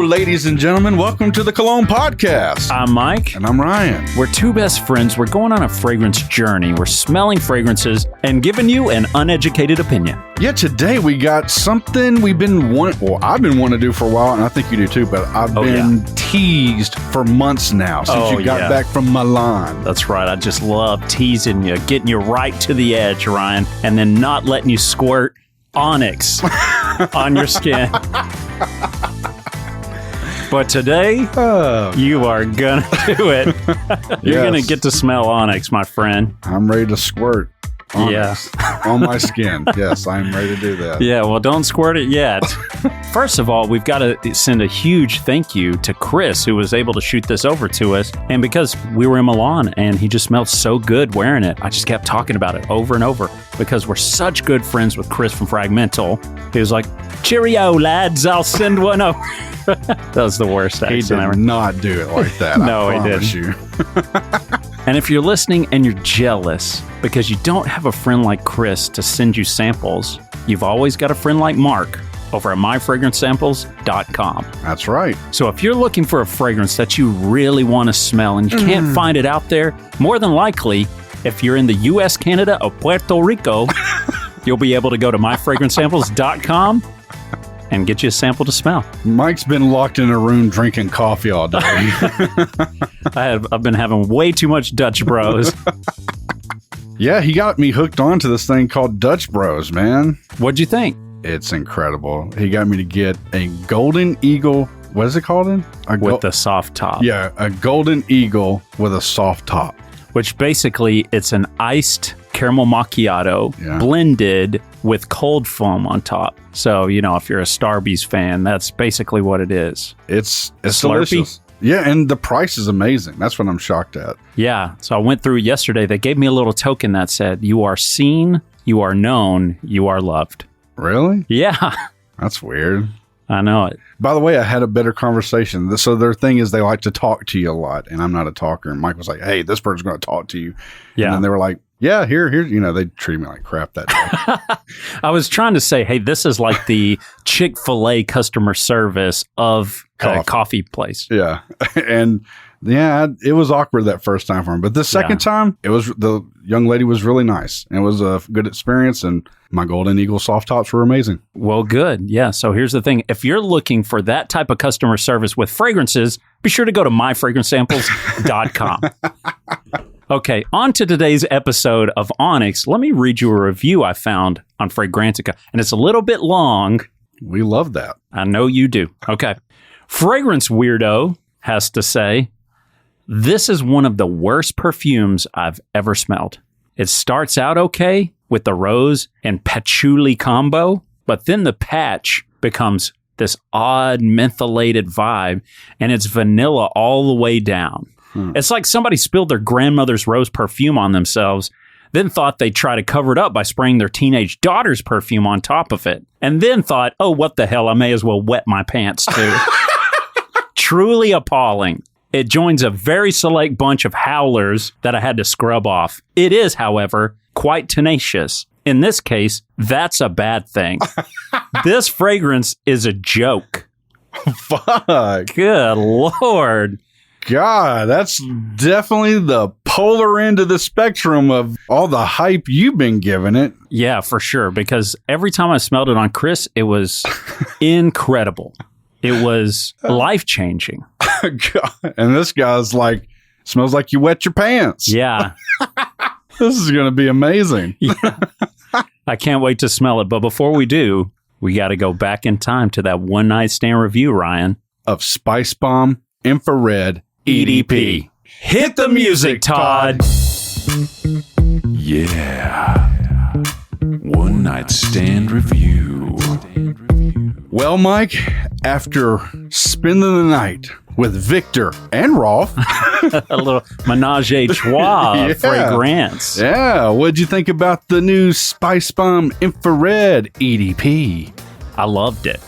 Ladies and gentlemen, welcome to the Cologne podcast. I'm Myke. And I'm Ryan. We're two best friends. We're going on a fragrance journey. We're smelling fragrances and giving you an uneducated opinion. Yeah, today we got something I've been wanting to do for a while, and I think you do too, but I've been teased for months now since you got back from Milan. That's right. I just love teasing you, getting you right to the edge, Ryan, and then not letting you squirt Onyx on your skin. But today, you are going to do it. You're going to get to smell Onyx, my friend. I'm ready to squirt Onyx on my skin. Yes, I'm ready to do that. Yeah, well, don't squirt it yet. First of all, we've got to send a huge thank you to Chris, who was able to shoot this over to us. And because we were in Milan and he just smelled so good wearing it, I just kept talking about it over and over because we're such good friends with Chris from Fragmental. He was like, "Cheerio, lads, I'll send one over." That was the worst accent ever. He did not do it like that. No, I he didn't. you. And if you're listening and you're jealous because you don't have a friend like Chris to send you samples, you've always got a friend like Mark over at myfragrancesamples.com. That's right. So if you're looking for a fragrance that you really want to smell and you can't find it out there, more than likely, if you're in the US, Canada, or Puerto Rico, you'll be able to go to myfragrancesamples.com and get you a sample to smell. Mike's been locked in a room drinking coffee all day. I've been having way too much Dutch Bros. Yeah, he got me hooked onto this thing called Dutch Bros, man. What'd you think? It's incredible. He got me to get a Golden Eagle. What is it called in? With the soft top. Yeah, a Golden Eagle with a soft top. Which basically, it's an iced caramel macchiato blended with cold foam on top. So, you know, if you're a Starbucks fan, that's basically what it is. It's delicious. Yeah, and the price is amazing. That's what I'm shocked at. Yeah, so I went through yesterday. They gave me a little token that said, "You are seen, you are known, you are loved." Really? Yeah. That's weird. I know it. By the way, I had a better conversation. So their thing is they like to talk to you a lot, and I'm not a talker. And Mike was like, "Hey, this person's going to talk to you." Yeah. And then they were like, "Yeah, here." You know, they treated me like crap that day. I was trying to say, hey, this is like the Chick-fil-A customer service of a coffee place. Yeah. And yeah, it was awkward that first time for him. But the second time, the young lady was really nice. And it was a good experience. And my Golden Eagle soft tops were amazing. Well, good. Yeah. So here's the thing. If you're looking for that type of customer service with fragrances, be sure to go to myfragrancesamples.com. Okay, on to today's episode of Onyx. Let me read you a review I found on Fragrantica, and it's a little bit long. We love that. I know you do. Okay. Fragrance Weirdo has to say, "This is one of the worst perfumes I've ever smelled. It starts out okay with the rose and patchouli combo, but then the patch becomes this odd mentholated vibe, and it's vanilla all the way down. It's like somebody spilled their grandmother's rose perfume on themselves, then thought they'd try to cover it up by spraying their teenage daughter's perfume on top of it, and then thought, oh, what the hell, I may as well wet my pants too." Truly appalling. It joins a very select bunch of howlers that I had to scrub off. It is, however, quite tenacious. In this case, that's a bad thing. This fragrance is a joke. Fuck. Good Lord. God, that's definitely the polar end of the spectrum of all the hype you've been giving it. Yeah, for sure. Because every time I smelled it on Chris, it was incredible. It was life-changing. God. And this guy's like, smells like you wet your pants. Yeah. This is going to be amazing. Yeah. I can't wait to smell it. But before we do, we got to go back in time to that one night stand review, Ryan. Of Spice Bomb Infrared EDP. Hit the music, Todd. Yeah. One night stand review. Well, Myke, after spending the night with Victor and Rolf, a little menage a trois of fragrance. Yeah. What'd you think about the new Spice Bomb Infrared EDP? I loved it.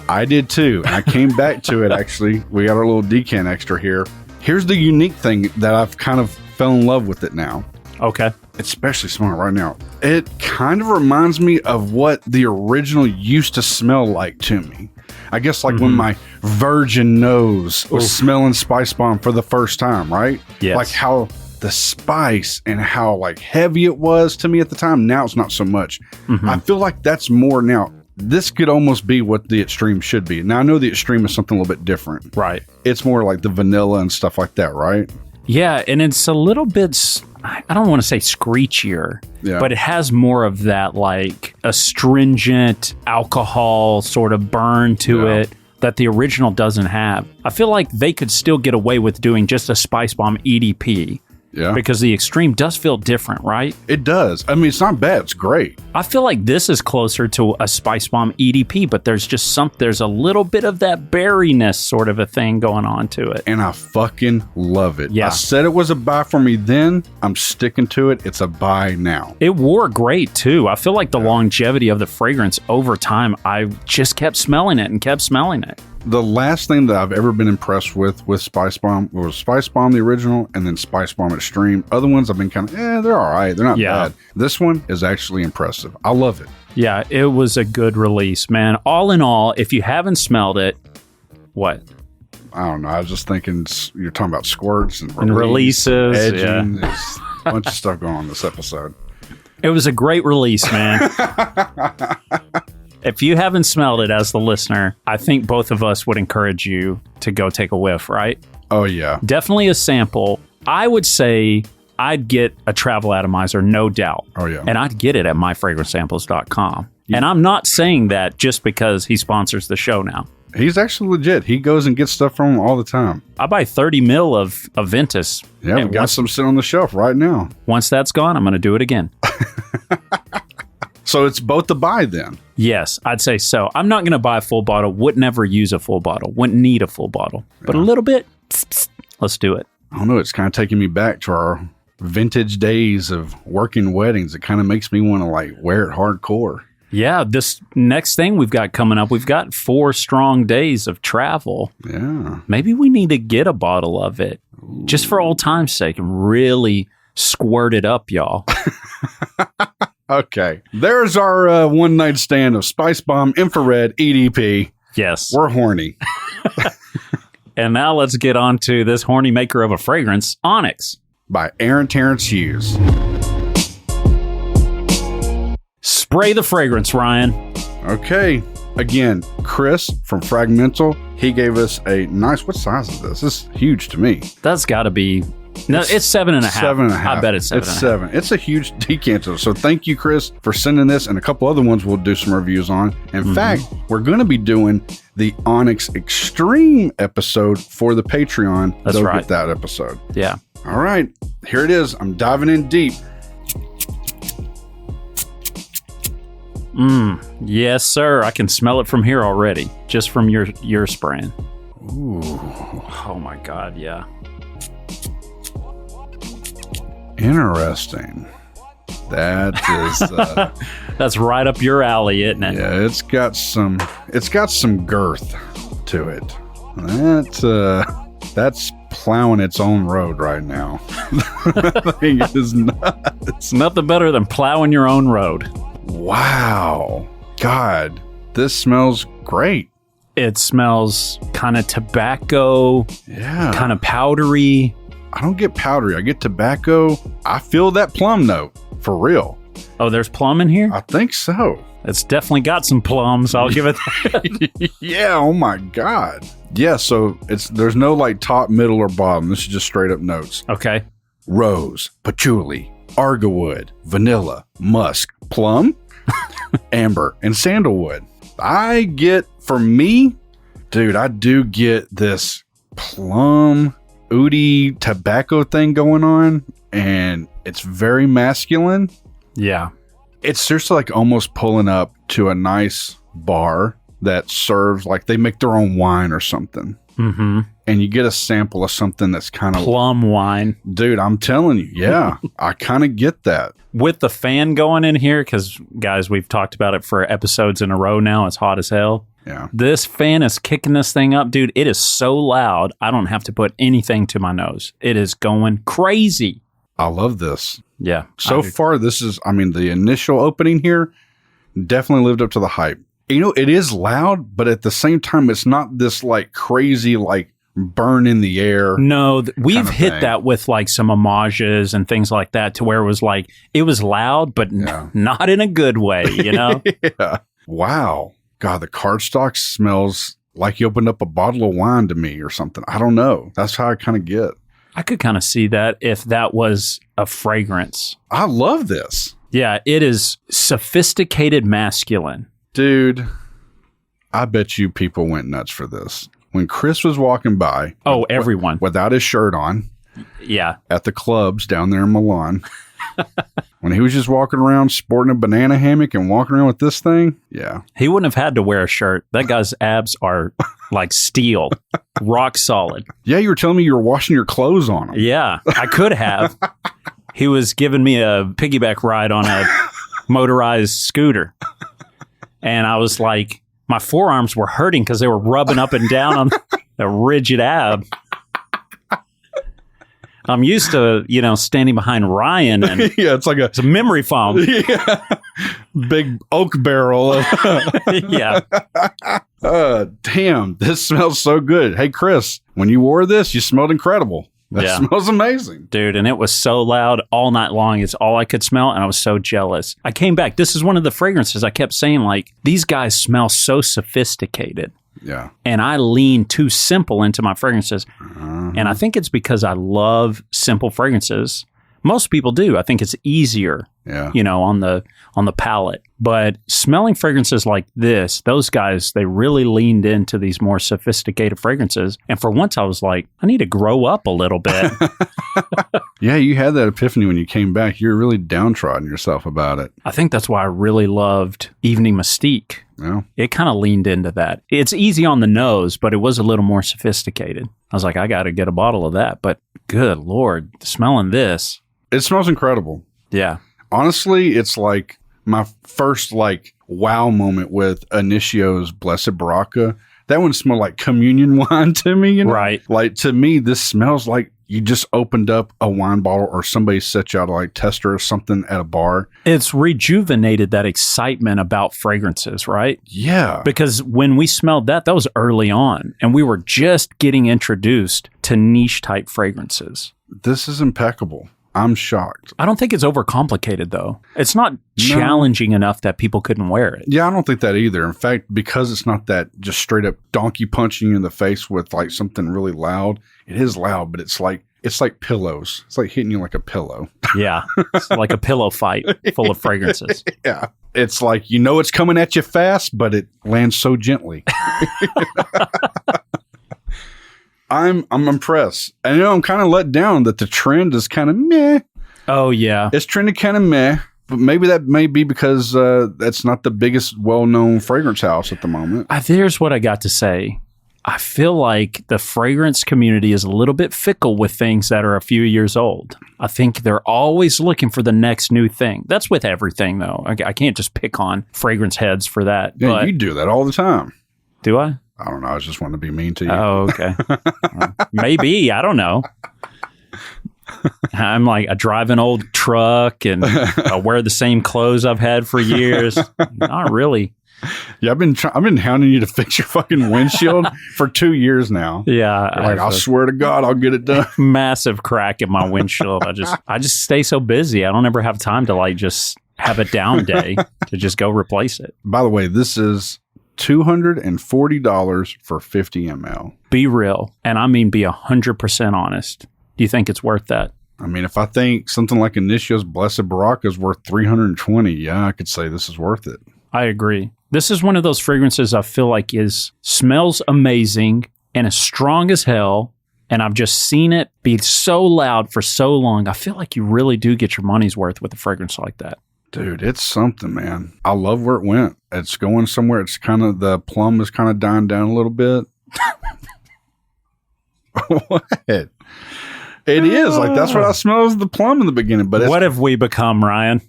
I did too. I came back to it, actually. We got our little decant extra here. Here's the unique thing that I've kind of fell in love with it now. Okay. especially smelling it right now, it kind of reminds me of what the original used to smell like to me. I guess like when my virgin nose was smelling Spice Bomb for the first time, right? Yes. Like how the spice and how like heavy it was to me at the time. Now it's not so much. I feel like that's more now. This could almost be what the extreme should be. Now I know the extreme is something a little bit different. Right. It's more like the vanilla and stuff like that, right? Yeah, and it's a little bit, I don't want to say screechier, but it has more of that like astringent alcohol sort of burn to it that the original doesn't have. I feel like they could still get away with doing just a Spice Bomb EDP. Yeah. Because the extreme does feel different, right? It does. I mean, it's not bad. It's great. I feel like this is closer to a Spice Bomb EDP, but there's just there's a little bit of that berryness sort of a thing going on to it. And I fucking love it. Yeah. I said it was a buy for me then. I'm sticking to it. It's a buy now. It wore great too. I feel like the longevity of the fragrance over time, I just kept smelling it and kept smelling it. The last thing that I've ever been impressed with Spice Bomb was Spice Bomb, the original, and then Spice Bomb Extreme. Other ones I've been kind of, they're all right. They're not bad. This one is actually impressive. I love it. Yeah, it was a good release, man. All in all, if you haven't smelled it, what? I don't know. I was just thinking you're talking about squirts and releases. Edging. There's a bunch of stuff going on this episode. It was a great release, man. If you haven't smelled it as the listener, I think both of us would encourage you to go take a whiff, right? Oh, yeah. Definitely a sample. I would say I'd get a travel atomizer, no doubt. Oh, yeah. And I'd get it at myfragrancesamples.com. Yeah. And I'm not saying that just because he sponsors the show now. He's actually legit. He goes and gets stuff from him all the time. I buy 30 mil of Ventus. Yeah, we got some sitting on the shelf right now. Once that's gone, I'm going to do it again. So it's both the buy then? Yes, I'd say so. I'm not going to buy a full bottle. Would never use a full bottle. Wouldn't need a full bottle. But a little bit, let's do it. I don't know. It's kind of taking me back to our vintage days of working weddings. It kind of makes me want to like wear it hardcore. Yeah, this next thing we've got coming up, we've got 4 strong days of travel. Yeah. Maybe we need to get a bottle of it just for old time's sake and really squirt it up, y'all. Okay. There's our one night stand of Spice Bomb Infrared EDP. Yes. We're horny. And now let's get on to this horny maker of a fragrance, Onyx. By Aaron Terrence Hughes. Spray the fragrance, Ryan. Okay. Again, Chris from Fragmental, he gave us a nice, what size is this? This is huge to me. That's got to be, no, it's 7.5. 7.5. I bet it's 7.5. It's 7. It's a huge decanter. So thank you, Chris, for sending this, and a couple other ones we'll do some reviews on. In fact, we're going to be doing the Onyx Extreme episode for the Patreon. That's right. Get that episode. Yeah. All right. Here it is. I'm diving in deep. Yes, sir. I can smell it from here already, just from your spraying. Ooh. Oh my God, yeah. Interesting. That is that's right up your alley, isn't it? Yeah, it's got some girth to it. That's plowing its own road right now. That thing is nuts. Nothing better than plowing your own road. Wow. God, this smells great. It smells kind of tobacco, kind of powdery. I don't get powdery. I get tobacco. I feel that plum note, for real. Oh, there's plum in here? I think so. It's definitely got some plums. I'll give it that. Yeah, oh my God. Yeah, so there's no like top, middle, or bottom. This is just straight up notes. Okay. Rose, patchouli, argowood, vanilla, musk, plum, amber, and sandalwood. I get, for me, dude, I do get this plum, oody tobacco thing going on, and it's very masculine. Yeah. It's seriously like almost pulling up to a nice bar that serves, like they make their own wine or something. Mm-hmm. And you get a sample of something that's kind of plum wine. Dude, I'm telling you, yeah, I kind of get that. With the fan going in here, because guys, we've talked about it for episodes in a row now. It's hot as hell. Yeah. This fan is kicking this thing up, dude. It is so loud. I don't have to put anything to my nose. It is going crazy. I love this. Yeah. So far, this is, the initial opening here definitely lived up to the hype. It is loud, but at the same time, it's not this like crazy, like burn in the air. No, we've hit thing. that with like some homages and things like that to where it was like, it was loud, but not in a good way, Yeah. Wow. God, the cardstock smells like you opened up a bottle of wine to me or something. I don't know. That's how I kind of get. I could kind of see that if that was a fragrance. I love this. Yeah, it is sophisticated masculine. Dude, I bet you people went nuts for this. When Chris was walking by. Oh, everyone. Without his shirt on. Yeah. At the clubs down there in Milan. When he was just walking around sporting a banana hammock and walking around with this thing. Yeah. He wouldn't have had to wear a shirt. That guy's abs are like steel. Rock solid. Yeah, you were telling me you were washing your clothes on him. Yeah, I could have. He was giving me a piggyback ride on a motorized scooter. And I was like, my forearms were hurting because they were rubbing up and down on the rigid ab. I'm used to, standing behind Ryan and yeah, it's a memory foam. Yeah. Big oak barrel. Yeah. Damn, this smells so good. Hey, Chris, when you wore this, you smelled incredible. That smells amazing. Dude, and it was so loud all night long. It's all I could smell, and I was so jealous. I came back. This is one of the fragrances I kept saying, like, these guys smell so sophisticated. Yeah. And I lean too simple into my fragrances. And I think it's because I love simple fragrances. Most people do. I think it's easier, on the palate. But smelling fragrances like this, those guys, they really leaned into these more sophisticated fragrances. And for once, I was like, I need to grow up a little bit. Yeah, you had that epiphany when you came back. You were really downtrodden yourself about it. I think that's why I really loved Evening Mystique. Yeah. It kind of leaned into that. It's easy on the nose, but it was a little more sophisticated. I was like, I got to get a bottle of that. But good Lord, smelling this. It smells incredible. Yeah. Honestly, it's like my first wow moment with Inicio's Blessed Baraka. That one smelled like communion wine to me. Right. Like to me, this smells like you just opened up a wine bottle or somebody set you out a tester or something at a bar. It's rejuvenated that excitement about fragrances, right? Yeah. Because when we smelled that was early on, and we were just getting introduced to niche type fragrances. This is impeccable. I'm shocked. I don't think it's overcomplicated, though. It's not challenging enough that people couldn't wear it. Yeah, I don't think that either. In fact, because it's not that just straight up donkey punching you in the face with something really loud. It is loud, but it's like pillows. It's like hitting you like a pillow. Yeah. It's like a pillow fight full of fragrances. Yeah. It's like, it's coming at you fast, but it lands so gently. I'm impressed. I know I'm kind of let down that the trend is kind of meh. Oh, yeah. It's trending kind of meh, but maybe that may be because that's not the biggest well-known fragrance house at the moment. There's what I got to say. I feel like the fragrance community is a little bit fickle with things that are a few years old. I think they're always looking for the next new thing. That's with everything, though. I can't just pick on fragrance heads for that. Yeah, but you do that all the time. Do I? I don't know. I was just wanting to be mean to you. Oh, okay. Maybe. I don't know. I'm like, I drive an old truck and I wear the same clothes I've had for years. Not really. Yeah, I've been hounding you to fix your fucking windshield for 2 years now. Yeah. I swear to God, I'll get it done. Massive crack in my windshield. I just stay so busy. I don't ever have time to just have a down day to just go replace it. By the way, this is $240 for 50 ml. Be real. And I mean, be 100% honest. Do you think it's worth that? I mean, if I think something like Inicio's Blessed Baraka is worth $320, yeah, I could say this is worth it. I agree. This is one of those fragrances I feel like smells amazing and is strong as hell. And I've just seen it be so loud for so long. I feel like you really do get your money's worth with a fragrance like that. Dude, it's something, man. I love where it went. It's going somewhere. It's the plum is kind of dying down a little bit. What? It is. That's what I smell is the plum in the beginning. But what have we become, Ryan?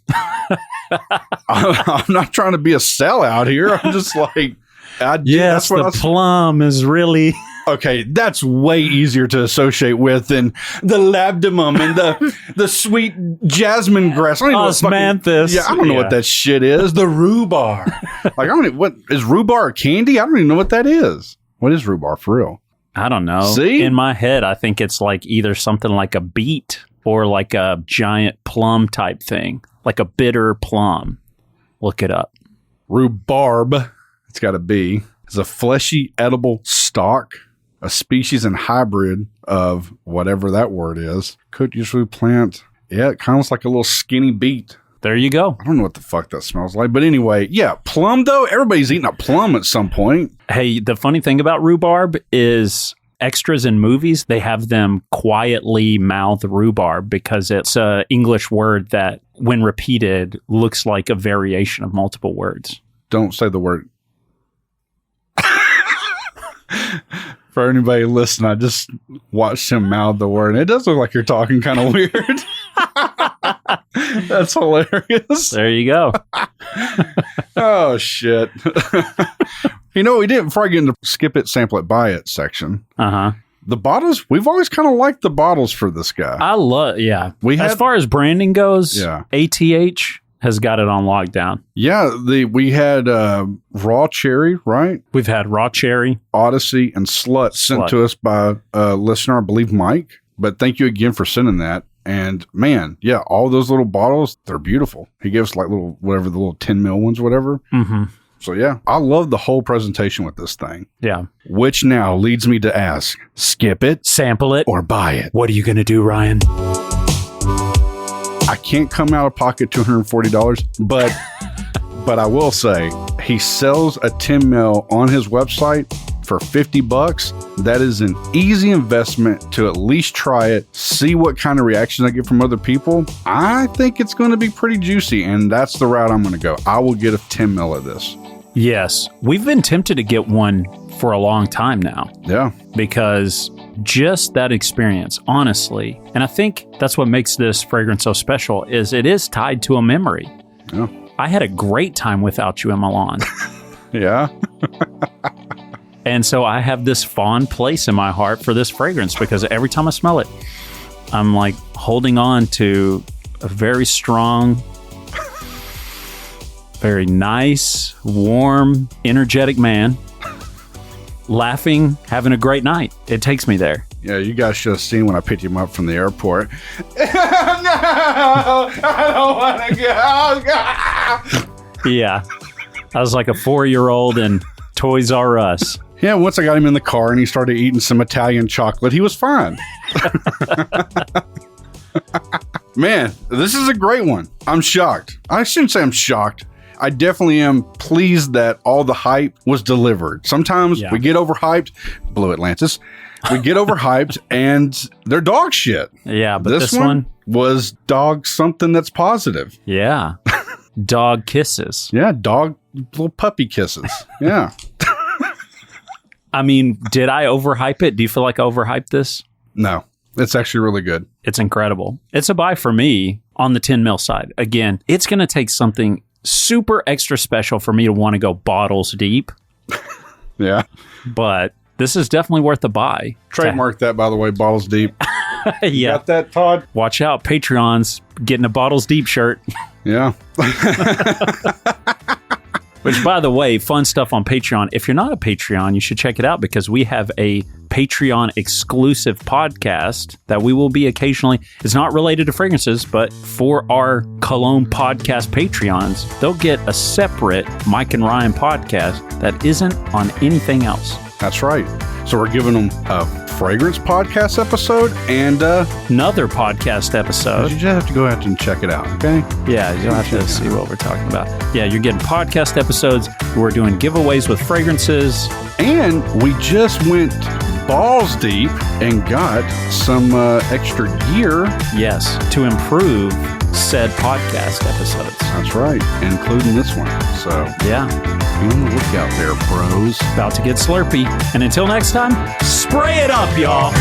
I'm not trying to be a sellout here. I'm just like, yes, the plum is really... Okay, that's way easier to associate with than the labdanum and the sweet jasmine grass. I don't know Osmanthus. I don't know what that shit is. The rhubarb. Like, I don't know, what is rhubarb, a candy? I don't even know what that is. What is rhubarb for real? I don't know. See? In my head, I think it's like either something like a beet or like a giant plum type thing, like a bitter plum. Look it up. Rhubarb, it's got to be, is a fleshy edible stalk, a species and hybrid of whatever that word is. Cooked usually plant. Yeah, it kind of looks like a little skinny beet. There you go. I don't know what the fuck that smells like. But anyway, yeah, plum though. Everybody's eating a plum at some point. Hey, the funny thing about rhubarb is extras in movies, they have them quietly mouth rhubarb because it's an English word that, when repeated, looks like a variation of multiple words. Don't say the word. For anybody listening, I just watched him mouth the word. And it does look like you're talking kind of weird. That's hilarious. There you go. Oh, shit. You know, we didn't, before I get into skip it, sample it, buy it section. Uh-huh. The bottles, we've always kind of liked the bottles for this guy. I love, yeah. We as had, far as branding goes, yeah. ATH has got it on lockdown. Yeah, we had raw cherry, right? We've had raw cherry, Odyssey, and Slut sent to us by a listener, I believe Myke. But thank you again for sending that. And man, yeah, all those little bottles, they're beautiful. He gave us like little, whatever, the little 10 mil ones, whatever. Mm-hmm. So yeah, I love the whole presentation with this thing. Yeah. Which now leads me to ask, skip it, sample it, or buy it? What are you going to do, Ryan? I can't come out of pocket $240, but I will say he sells a 10 mil on his website for $50. That is an easy investment to at least try it, see what kind of reactions I get from other people. I think it's going to be pretty juicy, and that's the route I'm going to go. I will get a 10 mil of this. Yes. We've been tempted to get one for a long time now. Yeah. Because just that experience, honestly, and I think that's what makes this fragrance so special, is it is tied to a memory. Yeah. I had a great time without you in Milan. Yeah. And so I have this fond place in my heart for this fragrance because every time I smell it, I'm like holding on to a very strong, very nice, warm, energetic man, laughing, having a great night. It takes me there. Yeah, you guys should have seen when I picked him up from the airport. No, I don't want to go. Yeah. I was like a 4-year-old in Toys R Us. Yeah, once I got him in the car and he started eating some Italian chocolate, he was fine. Man, this is a great one. I'm shocked. I shouldn't say I'm shocked. I definitely am pleased that all the hype was delivered. Sometimes we get overhyped. Blue Atlantis. We get overhyped and they're dog shit. Yeah, but this one was dog something that's positive. Yeah. Dog kisses. Yeah, dog little puppy kisses. Yeah. I mean, did I overhype it? Do you feel like I overhyped this? No, it's actually really good. It's incredible. It's a buy for me on the 10 mil side. Again, it's going to take something super extra special for me to want to go bottles deep. Yeah. But this is definitely worth the buy. Trademark that, by the way, bottles deep. Yeah. You got that, Todd? Watch out. Patreon's getting a bottles deep shirt. Yeah. Which, by the way, fun stuff on Patreon. If you're not a Patreon, you should check it out because we have a Patreon exclusive podcast that we will be occasionally. It's not related to fragrances, but for our Cologne podcast Patreons, they'll get a separate Myke and Ryan podcast that isn't on anything else. That's right. So we're giving them a fragrance podcast episode and another podcast episode. You just have to go out and check it out, okay? Yeah, you'll have to see what we're talking about. Yeah, you're getting podcast episodes. We're doing giveaways with fragrances. And we just went balls deep and got some extra gear. Yes, to improve said podcast episodes. That's right, including this one. So yeah, be on the lookout there, bros. About to get slurpy. And until next time, spray it up, y'all.